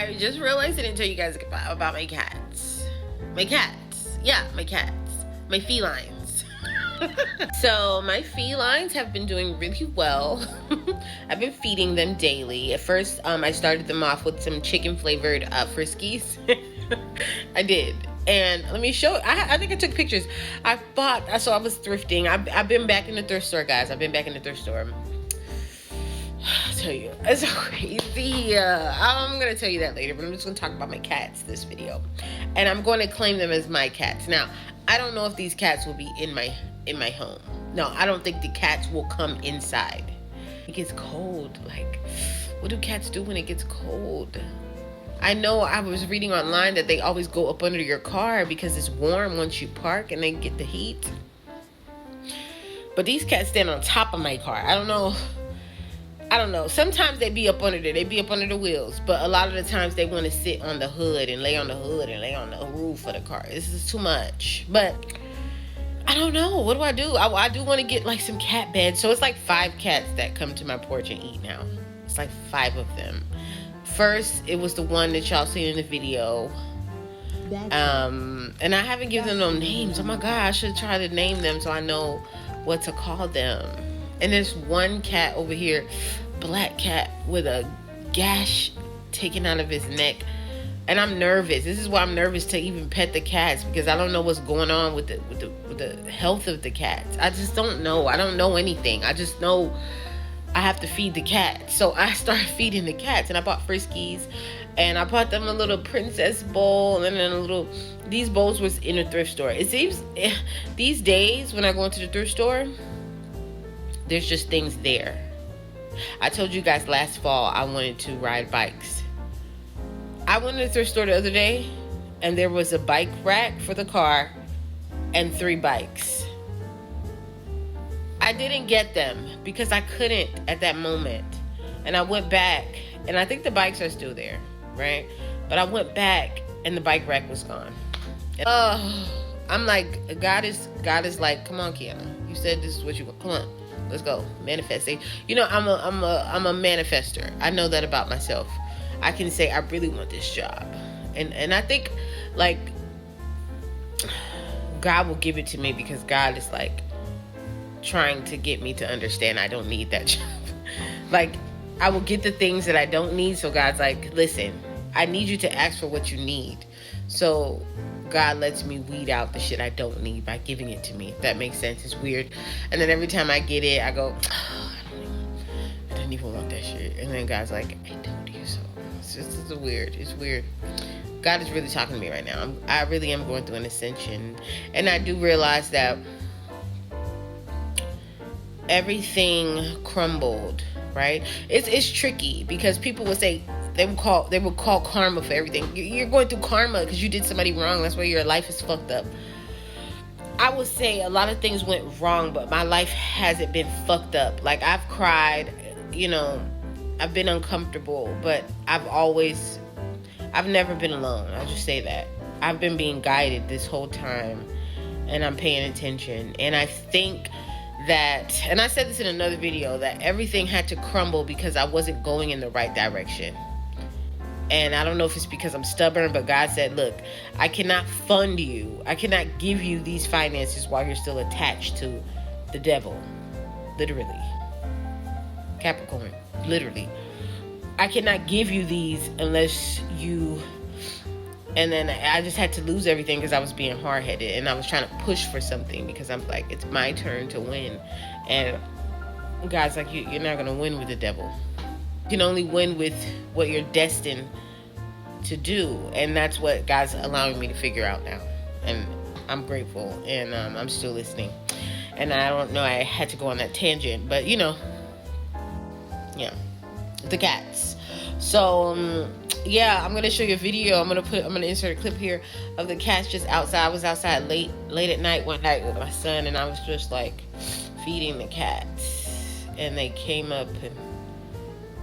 I just realized I didn't tell you guys about my cats. My cats. Yeah, my cats. My felines. So my felines have been doing really well. I've been feeding them daily. At first, I started them off with some chicken flavored Friskies. I did. And let me show, I think I took pictures. I was thrifting. I've been back in the thrift store, guys. I've been back in the thrift store. I'll tell you, it's crazy. I'm going to tell you that later, but I'm just going to talk about my cats this video. And I'm going to claim them as my cats. Now, I don't know if these cats will be in my home. No, I don't think the cats will come inside. It gets cold. Like, what do cats do when it gets cold? I know I was reading online that they always go up under your car because it's warm once you park and they get the heat. But these cats stand on top of my car. I don't know. Sometimes they be up under there. They be up under the wheels. But a lot of the times they want to sit on the hood and lay on the hood and lay on the roof of the car. This is too much. But I don't know. What do? I do want to get like some cat beds. So it's like 5 cats that come to my porch and eat now. It's like 5 of them. First, it was the one that y'all seen in the video. And I haven't given them no names. Oh my God, I should try to name them so I know what to call them. And there's one cat over here, black cat with a gash taken out of his neck. And I'm nervous. This is why I'm nervous to even pet the cats, because I don't know what's going on with the health of the cats. I just don't know. I don't know anything. I just know I have to feed the cats. So I started feeding the cats, and I bought Friskies, and I bought them a little princess bowl, and then these bowls was in a thrift store. It seems these days when I go into the thrift store, there's just things there. I told you guys last fall I wanted to ride bikes. I went to the thrift store the other day, and there was a bike rack for the car and 3 bikes. I didn't get them because I couldn't at that moment. And I went back, and I think the bikes are still there, right? But I went back, and the bike rack was gone. I'm like, God is like, come on, Kiana. You said this is what you want. Come on, let's go. Manifesting. You know, I'm a manifester. I know that about myself. I can say I really want this job, and I think like God will give it to me, because God is like trying to get me to understand I don't need that job. Like, I will get the things that I don't need. So God's like, listen, I need you to ask for what you need. So God lets me weed out the shit I don't need by giving it to me. If that makes sense. It's weird. And then every time I get it, I go, oh, I don't even want that shit. And then God's like, I told you so. It's weird. It's weird. God is really talking to me right now. I really am going through an ascension. And I do realize that everything crumbled, right? It's tricky, because people would say they would call karma for everything. You're going through karma because you did somebody wrong. That's why your life is fucked up. I would say a lot of things went wrong, but my life hasn't been fucked up. Like, I've cried, you know, I've been uncomfortable, but I've never been alone. I'll just say that. I've been being guided this whole time, and I'm paying attention. And I think that, and I said this in another video, that everything had to crumble because I wasn't going in the right direction. And I don't know if it's because I'm stubborn, but God said, look, I cannot fund you. I cannot give you these finances while you're still attached to the devil. Literally. Capricorn. Literally. I cannot give you these unless you... And then I just had to lose everything because I was being hard-headed, and I was trying to push for something because I'm like, it's my turn to win. And God's like, you're not going to win with the devil. You can only win with what you're destined to do. And that's what God's allowing me to figure out now. And I'm grateful, and I'm still listening. And I don't know, I had to go on that tangent, but you know, yeah, the cats. So yeah, I'm gonna show you a video. I'm gonna insert a clip here of the cats just outside. I was outside late at night one night with my son, and I was just like feeding the cats, and they came up and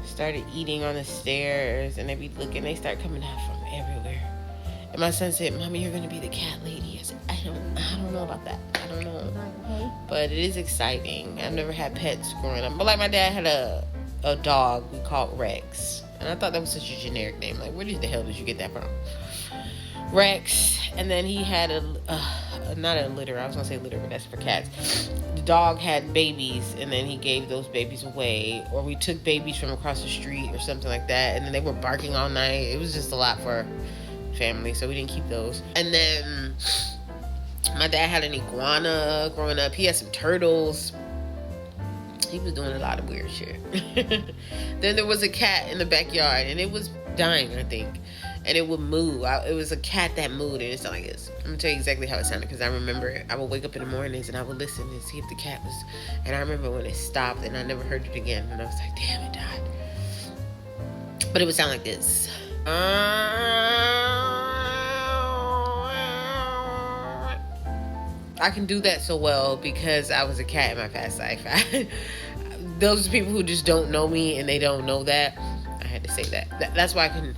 started eating on the stairs, and they start coming out from everywhere. And my son said, Mommy, you're gonna be the cat lady. I said, I don't know about that. I don't know. But it is exciting. I've never had pets growing up. But like, my dad had a dog we called Rex. And I thought that was such a generic name. Like, where the hell did you get that from? Rex. And then he had not a litter. I was going to say litter, but that's for cats. The dog had babies, and then he gave those babies away. Or we took babies from across the street or something like that. And then they were barking all night. It was just a lot for family, so we didn't keep those. And then my dad had an iguana growing up. He had some turtles. He was doing a lot of weird shit. Then there was a cat in the backyard, and it was dying, I think. And it would move. It was a cat that moved, and it sounded like this. I'm gonna tell you exactly how it sounded, because I remember it. I would wake up in the mornings, and I would listen and see if the cat was... And I remember when it stopped, and I never heard it again. And I was like, damn, it died. But it would sound like this. I can do that so well because I was a cat in my past life. Those people who just don't know me and they don't know that, I had to say that. That's why I can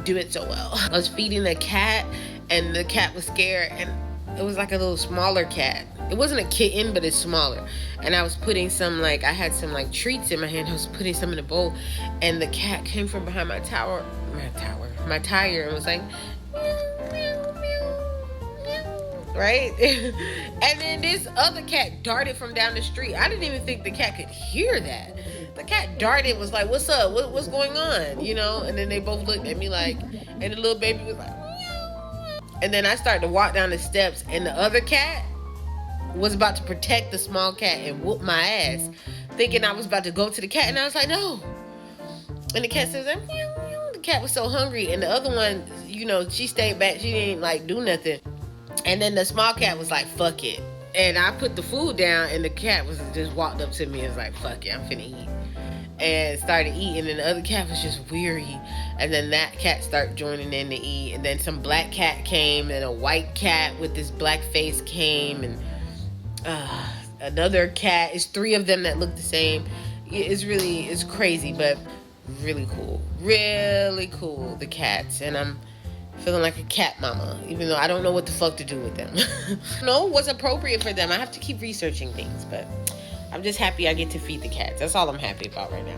do it so well. I was feeding the cat, and the cat was scared, and it was like a little smaller cat. It wasn't a kitten, but it's smaller. And I was putting some, I had some treats in my hand. I was putting some in a bowl, and the cat came from behind my tire, and was like, meow, meow, meow, meow, right? And then this other cat darted from down the street. I didn't even think the cat could hear that. The cat darted, was like, what's up? What's going on? You know? And then they both looked at me and the little baby was like, meow. And then I started to walk down the steps, and the other cat was about to protect the small cat and whoop my ass, thinking I was about to go to the cat, and I was like, no. And the cat says, meow, meow. The cat was so hungry, and the other one, she stayed back. She didn't do nothing. And then the small cat was like, fuck it. And I put the food down, and the cat was just walked up to me and was like, fuck it, I'm finna eat. And started eating, and the other cat was just weary. And then that cat started joining in to eat. And then some black cat came, and a white cat with this black face came, and another cat. It's 3 of them that look the same. It's crazy, but really cool. Really cool, the cats. And I'm feeling like a cat mama, even though I don't know what the fuck to do with them. No, what's appropriate for them. I have to keep researching things, but I'm just happy I get to feed the cats. That's all I'm happy about right now,